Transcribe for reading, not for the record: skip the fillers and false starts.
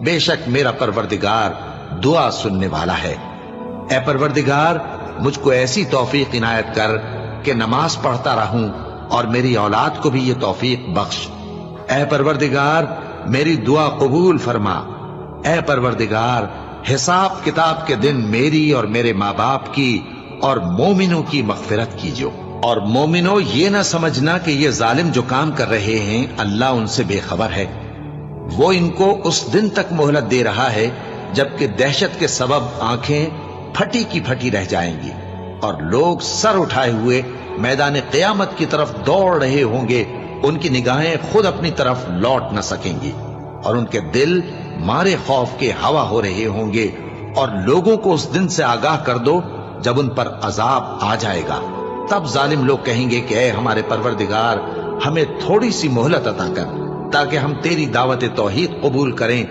बेशक मेरा परवरदिगार दुआ सुनने वाला है। ए परवरदिगार, मुझको ऐसी तौफीक इनायत कर कि नमाज पढ़ता रहूं और मेरी औलाद को भी ये तौफीक बख्श। ए परवरदिगार, मेरी दुआ कबूल फरमा। ए परवरदिगार, हिसाब किताब के दिन मेरी और मेरे माँ बाप की और मोमिनों की मगफिरत कीजिए। और मोमिनो, ये ना समझना कि ये जालिम जो काम कर रहे हैं अल्लाह उनसे बेखबर है। वो इनको उस दिन तक मोहलत दे रहा है जबकि दहशत के सबब आंखें फटी की फटी रह जाएंगी और लोग सर उठाए हुए मैदान क़यामत की तरफ दौड़ रहे होंगे। उनकी निगाहें खुद अपनी तरफ लौट न सकेंगी और उनके दिल मारे खौफ के हवा हो रहे होंगे। और लोगों को उस दिन से आगाह कर दो जब उन पर अजाब आ जाएगा। तब जालिम लोग कहेंगे कि ऐ हमारे परवरदिगार, हमें थोड़ी सी मोहलत अता कर ताकि हम तेरी दावत तौहीद कबूल करें